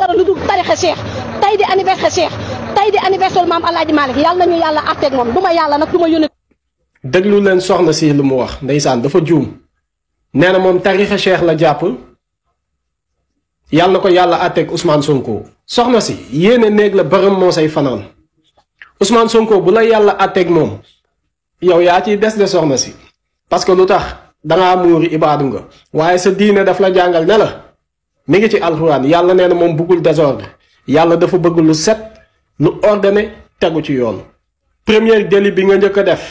dara lu dul tarixa Cheikh tey di anniversaire Cheikh tey di anniversaire maam Alaaji Malick yàlla nañu yàlla àtteeg moom du ma yàlla nag du ma yónni. déglu leen soxna si lu mu wax ndeysaan dafa juum nee na moom tarixa Cheikh la jàpp yàlla na ko yàlla àtteeg Ousmane Sonko. soxna si yéene néeg la bërëm moo say fanaan Ousmane Sonko bu la yàlla àtteeg moom yow yaa ciy des de soxna si parce que lu tax dangaa muuri ibaadu nga waaye sa diine daf la jàngal ne la mi ngi ci alxuraan yàlla nee na moom bëggul désordre yàlla dafa bëgg lu set lu ordonné tegu ci yoon. première délit bi nga njëkk a def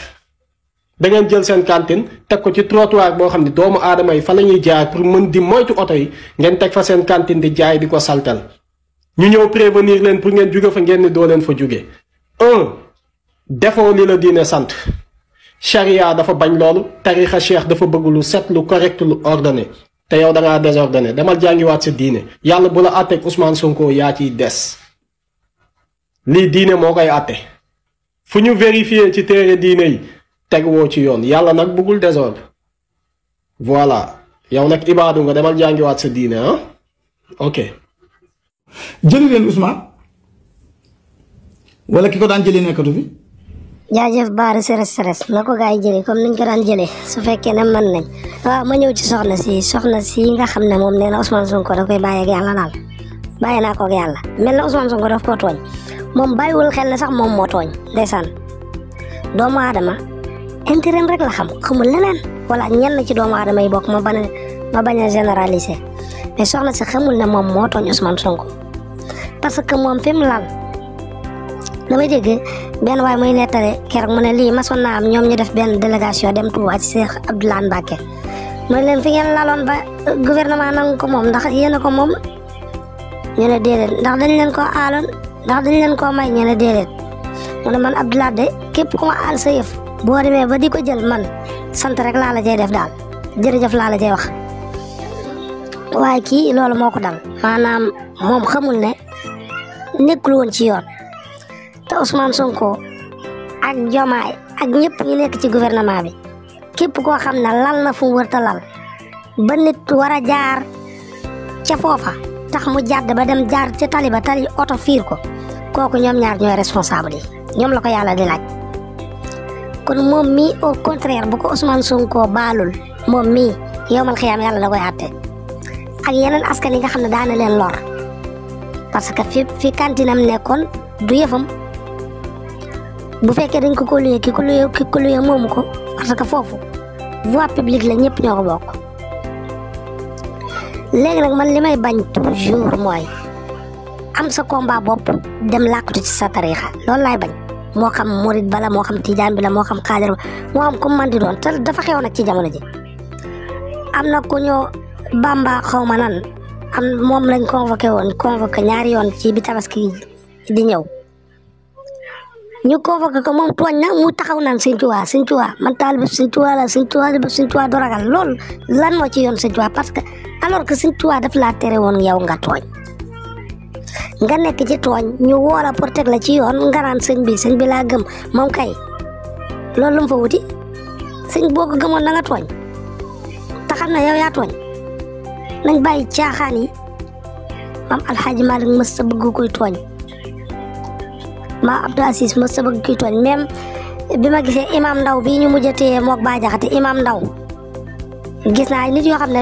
da ngeen jël seen cantine teg ko ci trottoir boo xam ne doomu aadama yi fa la ñuy jaar pour mën di moytu oto yi ngeen teg fa seen cantine di jaay di ko saltel ñu ñëw prévenir leen pour ngeen jóge fa ngeen ni doo leen fa jóge defoo li la diine sant charia dafa bañ loolu tarixa cheikh dafa bëgg lu set lu correct lu ordonné te yow da ngaa désordonné demal jàngiwaat sa diine yàlla bu la àtteeg Ousmane Sonko yaa ciy des lii diine moo koy àtte fu ñu vérifier ci téere diine yi teguwoo ci yoon yàlla nag bëggul désordre voilà yow nag ibaadu nga demal jàngiwaat sa diine ah ok. jëli leen Ousmane wala ki ko daan jëlee nekkatu fi. jaajëf Barra stress na ko gars yi jëlee comme niñ ko daan jëlee su fekkee ne mën nañ waaw ma ñëw ci soxna si nga xam ne moom nee na Ousmane Sonko da koy bàyyi ak yàlla daal bàyyi naa ko ak yàlla mel na Ousmane Sonko daf koo tooñ moom bàyyiwul xel ne sax moom moo tooñ ndeysaan doomu aadama intérêt rek la xamul leneen wala ñenn ci doomu aadama yi bokk ma bañ a généraliser mais soxna si xamul ne moom moo tooñ Ousmane Sonko parce que moom fi mu lal damay dégg benn waaye muy nettale keroog mu ne lii masoon naa am ñoom ñu def benn délégation dem Touba ci Cheikh Abdoulaye Mbacké mu ne leen fi ngeen laloon ba gouvernement nangu ko moom ndax yéen a ko moom ñu ne déedéet ndax dañ leen koo aaloon ndax dañ leen koo may ñu ne déedéet mu ne man Abdoulaye de képp ku ma aal sa yëf boo demee ba di ko jël man sant rek laa la cay def daal jërëjëf laa la cay wax waaye kii loolu moo ko dal maanaam moom xamul ne nekkul woon ci yoon te Ousmane Sonko ak Diomaye ak ñëpp ñu nekk ci gouvernement bi képp koo xam ne lal na fu mu wërta lal ba nit war a jaar ca foofa tax mu jàdd ba dem jaar ca tali ba tali oto fiir ko kooku ñoom ñaar ñooy responsable yi ñoom la ko yàlla di laaj kon moom mii au contraire bu ko Ousmane Sonko baalul moom mii yowmal xiyaam yàlla da koy àtte ak yeneen askan yi nga xam ne daana leen lor parce que fi kantinam nekkoon du yëfam bu fekkee dañ ko luyee ki ko luyee moomu ko parce que foofu voie publique la ñëpp ñoo ko bokk léegi nag man li may bañ toujours mooy am sa combat bopp dem làqatu ci sa tariixa loolu laay bañ moo xam murid bala moo xam tijaan bi la moo xam xaadir ba moo xam ku man di doon te dafa xew nag ci jamono ji am na ku ñoo Bamba xaw ma nan am moom lañ convoqué ñaari yoon ci bi tabaski di ñëw ñu convoqué ko moom tooñ na mu taxaw naan Sëñ Tuubaa man taalibe Sëñ Tuubaa la Sëñ Tuubaa du ragal loolu lan moo ci yoon Sëñ Tuubaa parce que alors que Sëñ Tuubaa daf laa tere woon yow nga tooñ nga nekk ci tooñ ñu woola pour teg la ci yoon nga naan sëñ bi laa gëm moom kay loolu lu mu fa wuti sëñ boo ko gëmoon da nga tooñ te xam na yow yaa tooñ nañ bàyyi caaxaan yi maam Alxaaji Malick mës sa bëgg koy tooñ maam Abdou Aziz mës sa bëgg koy tooñ même bi ma gisee imam Ndaw bii ñu mujjatee mook Bah Jaxate imam Ndaw gis naa nit yoo xam ne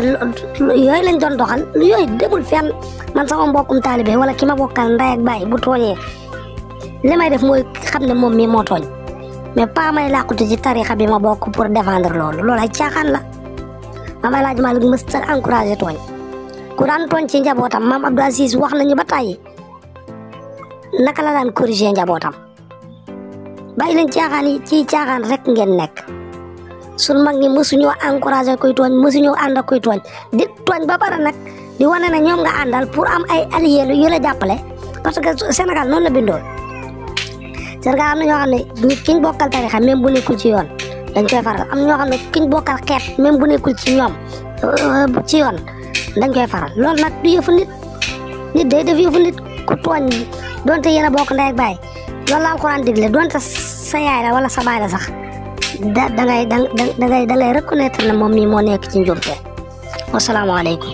yooyu lañ doon doxal yooyu demul fenn man sama mbokkum taalibe wala ki ma bokkal ndey ak baay bu tooñee li may def mooy xam ne moom mii moo tooñ mais pas may làqutu ci tarixa bi ma bokk pour défendre loolu ay caaxaan la maam El Hadj Malick mës a encouragé tooñ ku daan tooñ ci njabootam maam Abdou Aziz wax nañu ba tàyyi naka la daan corriger njabootam bàyyi leen caaxaan yi ci caaxaan rek ngeen nekk sun mag ñi mësuñoo encouragé koy tooñ mësuñoo ànd ak koy tooñ di tooñ ba pare nag di wane ne ñoom nga àndal pour am ay alliés yu la jàppale parce que Sénégal noonu la bindoo Sénégal am na ñoo xam ne kiñ bokkal tarixa même bu nekkul ci yoon dañ koy faral am ñoo xam ne kiñ bokkal xeet même bu nekkul ci ñoom ci yoon dañ koy faral loolu nag du yëfu nit day def yëfu nit ku tooñ donte yéen a bokk ndey ak baay loolu la Alxuraan digle donte sa yaay la wala sa baay la sax da ngay reconnaître ne moom mii moo nekk ci njuumte wasalaamaaleykum